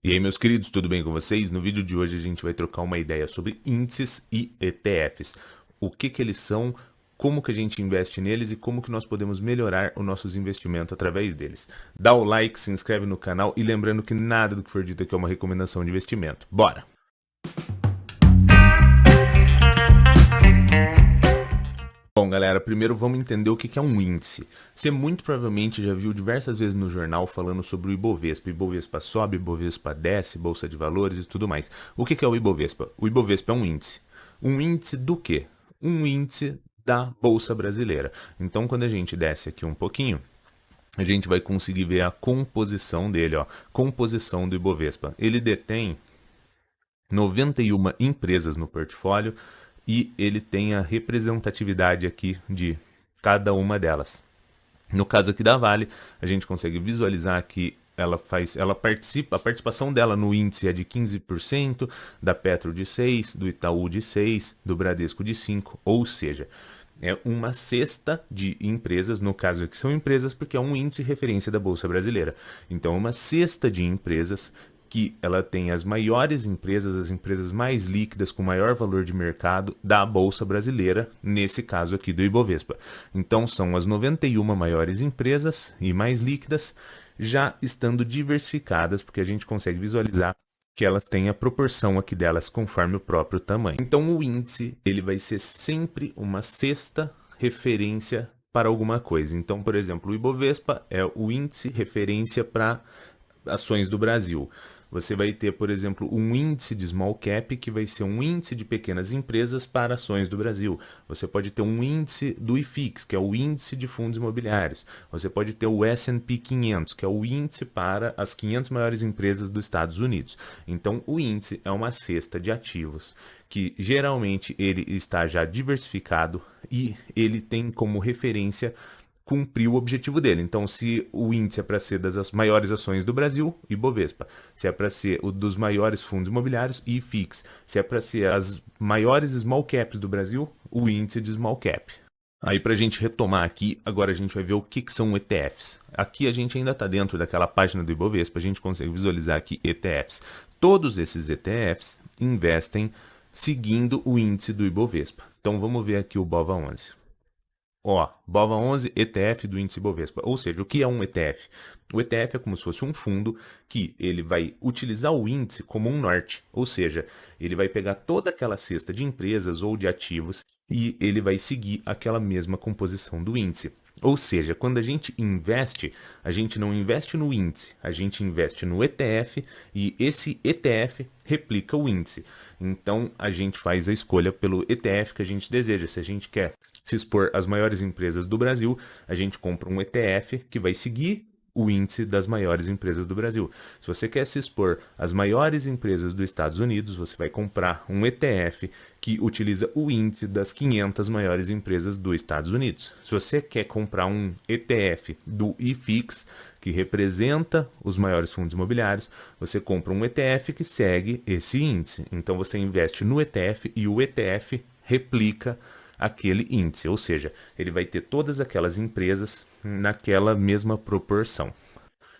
E aí, meus queridos, tudo bem com vocês? No vídeo de hoje a gente vai trocar uma ideia sobre índices e ETFs. O que eles são, como que a gente investe neles e como que nós podemos melhorar os nossos investimentos através deles. Dá o like, se inscreve no canal e lembrando que nada do que for dito aqui é uma recomendação de investimento. Bora! Bom, galera, primeiro vamos entender o que é um índice. Você muito provavelmente já viu diversas vezes no jornal falando sobre o Ibovespa. Ibovespa sobe, Ibovespa desce, Bolsa de Valores e tudo mais. O que é o Ibovespa? O Ibovespa é um índice. Um índice do quê? Um índice da Bolsa Brasileira. Então, quando a gente desce aqui um pouquinho, a gente vai conseguir ver a composição dele, ó. Composição do Ibovespa. Ele detém 91 empresas no portfólio e ele tem a representatividade aqui de cada uma delas. No caso aqui da Vale, a gente consegue visualizar que a participação dela no índice é de 15%, da Petro de 6%, do Itaú de 6%, do Bradesco de 5%, ou seja, é uma cesta de empresas, no caso aqui são empresas porque é um índice referência da Bolsa Brasileira. Então, uma cesta de empresas que ela tem as maiores empresas, as empresas mais líquidas, com maior valor de mercado da Bolsa Brasileira, nesse caso aqui do Ibovespa. Então, são as 91 maiores empresas e mais líquidas, já estando diversificadas, porque a gente consegue visualizar que elas têm a proporção aqui delas conforme o próprio tamanho. Então, o índice ele vai ser sempre uma cesta referência para alguma coisa. Então, por exemplo, o Ibovespa é o índice referência para ações do Brasil. Você vai ter, por exemplo, um índice de small cap, que vai ser um índice de pequenas empresas para ações do Brasil. Você pode ter um índice do IFIX, que é o índice de fundos imobiliários. Você pode ter o S&P 500, que é o índice para as 500 maiores empresas dos Estados Unidos. Então, o índice é uma cesta de ativos que geralmente ele está já diversificado e ele tem como referência cumprir o objetivo dele. Então, se o índice é para ser das maiores ações do Brasil, Ibovespa. Se é para ser o dos maiores fundos imobiliários, IFIX. Se é para ser as maiores small caps do Brasil, o índice de small cap. Aí, para a gente retomar aqui, agora a gente vai ver o que são ETFs. Aqui a gente ainda está dentro daquela página do Ibovespa, a gente consegue visualizar aqui ETFs. Todos esses ETFs investem seguindo o índice do Ibovespa. Então, vamos ver aqui o BOVA11. Ó, BOVA11 ETF do índice Bovespa. Ou seja, o que é um ETF? O ETF é como se fosse um fundo que ele vai utilizar o índice como um norte. Ou seja, ele vai pegar toda aquela cesta de empresas ou de ativos e ele vai seguir aquela mesma composição do índice. Ou seja, quando a gente não investe no índice, a gente investe no ETF e esse ETF replica o índice. Então, a gente faz a escolha pelo ETF que a gente deseja. Se a gente quer se expor às maiores empresas do Brasil, a gente compra um ETF que vai seguir o índice das maiores empresas do Brasil. Se você quer se expor às maiores empresas dos Estados Unidos, você vai comprar um ETF que utiliza o índice das 500 maiores empresas dos Estados Unidos. Se você quer comprar um ETF do IFIX, que representa os maiores fundos imobiliários, você compra um ETF que segue esse índice. Então você investe no ETF e o ETF replica aquele índice, ou seja, ele vai ter todas aquelas empresas naquela mesma proporção.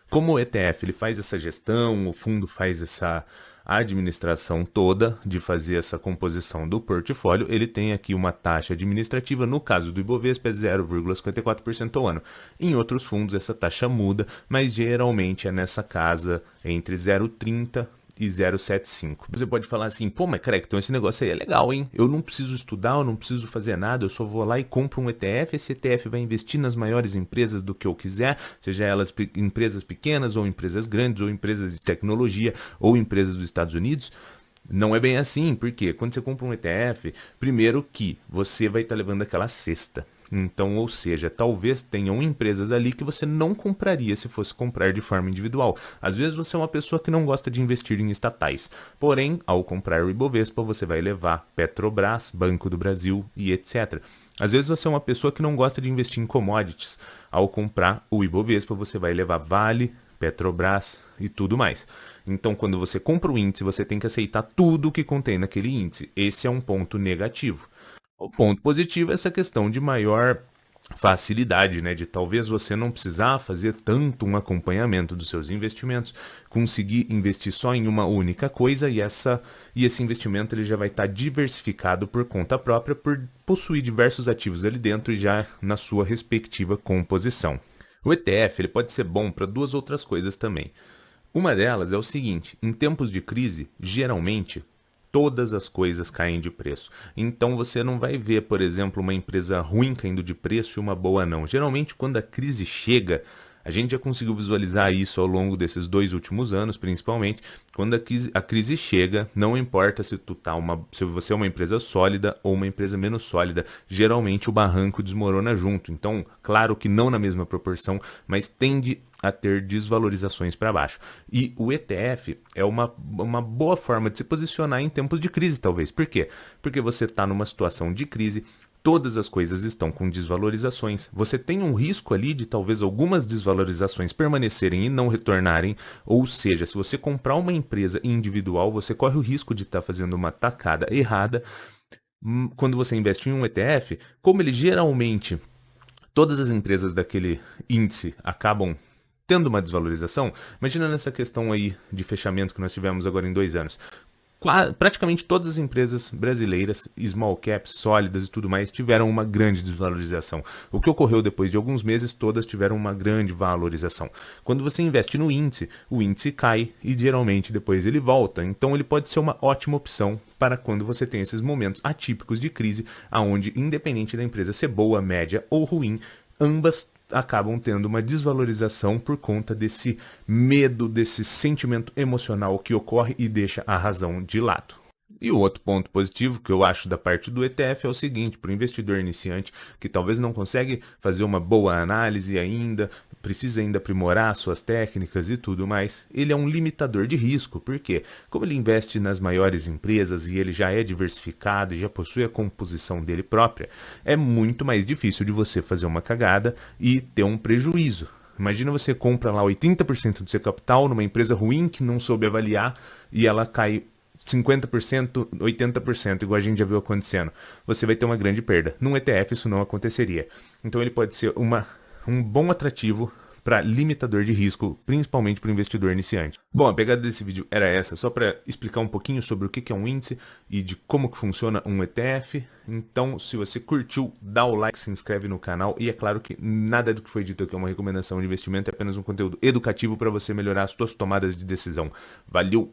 Como o ETF ele faz essa gestão, o fundo faz essa administração toda de fazer essa composição do portfólio, ele tem aqui uma taxa administrativa, no caso do Ibovespa é 0,54% ao ano. Em outros fundos essa taxa muda, mas geralmente é nessa casa entre 0,30% e 0,75. Você pode falar assim, pô, mas cara, então esse negócio aí é legal, hein? Eu não preciso estudar, eu não preciso fazer nada, eu só vou lá e compro um ETF, esse ETF vai investir nas maiores empresas do que eu quiser, seja elas empresas pequenas ou empresas grandes, ou empresas de tecnologia, ou empresas dos Estados Unidos. Não é bem assim, porque quando você compra um ETF, primeiro que você vai estar levando aquela cesta. Então, ou seja, talvez tenham empresas ali que você não compraria se fosse comprar de forma individual. Às vezes você é uma pessoa que não gosta de investir em estatais. Porém, ao comprar o Ibovespa, você vai levar Petrobras, Banco do Brasil e etc. Às vezes você é uma pessoa que não gosta de investir em commodities. Ao comprar o Ibovespa, você vai levar Vale, Petrobras e tudo mais. Então, quando você compra o índice, você tem que aceitar tudo que contém naquele índice. Esse é um ponto negativo. O ponto positivo é essa questão de maior facilidade, né, de talvez você não precisar fazer tanto um acompanhamento dos seus investimentos, conseguir investir só em uma única coisa e esse investimento ele já vai estar diversificado por conta própria, por possuir diversos ativos ali dentro já na sua respectiva composição. O ETF ele pode ser bom para duas outras coisas também. Uma delas é o seguinte: em tempos de crise, geralmente todas as coisas caem de preço. Então você não vai ver, por exemplo, uma empresa ruim caindo de preço e uma boa não. Geralmente, quando a crise chega, a gente já conseguiu visualizar isso ao longo desses 2 últimos anos, principalmente. Quando a crise chega, não importa se você é uma empresa sólida ou uma empresa menos sólida, geralmente o barranco desmorona junto. Então, claro que não na mesma proporção, mas tende a ter desvalorizações para baixo. E o ETF é uma boa forma de se posicionar em tempos de crise, talvez. Por quê? Porque você está numa situação de crise, todas as coisas estão com desvalorizações. Você tem um risco ali de talvez algumas desvalorizações permanecerem e não retornarem. Ou seja, se você comprar uma empresa individual, você corre o risco de estar fazendo uma tacada errada. Quando você investe em um ETF, como ele geralmente, todas as empresas daquele índice acabam tendo uma desvalorização, imagina nessa questão aí de fechamento que nós tivemos agora em 2 anos. Praticamente todas as empresas brasileiras, small caps, sólidas e tudo mais, tiveram uma grande desvalorização. O que ocorreu depois de alguns meses, todas tiveram uma grande valorização. Quando você investe no índice, o índice cai e geralmente depois ele volta. Então ele pode ser uma ótima opção para quando você tem esses momentos atípicos de crise, aonde independente da empresa ser boa, média ou ruim, ambas acabam tendo uma desvalorização por conta desse medo, desse sentimento emocional que ocorre e deixa a razão de lado. E o outro ponto positivo que eu acho da parte do ETF é o seguinte: para o investidor iniciante que talvez não consegue fazer uma boa análise ainda, precisa ainda aprimorar suas técnicas e tudo mais, ele é um limitador de risco. Por quê? Como ele investe nas maiores empresas e ele já é diversificado e já possui a composição dele própria, é muito mais difícil de você fazer uma cagada e ter um prejuízo. Imagina você compra lá 80% do seu capital numa empresa ruim que não soube avaliar e ela cai 50%, 80%, igual a gente já viu acontecendo. Você vai ter uma grande perda. Num ETF isso não aconteceria. Então ele pode ser um bom atrativo para limitador de risco, principalmente para o investidor iniciante. Bom, a pegada desse vídeo era essa, só para explicar um pouquinho sobre o que é um índice e de como que funciona um ETF. Então, se você curtiu, dá o like, se inscreve no canal e é claro que nada do que foi dito aqui é uma recomendação de investimento, é apenas um conteúdo educativo para você melhorar as suas tomadas de decisão. Valeu!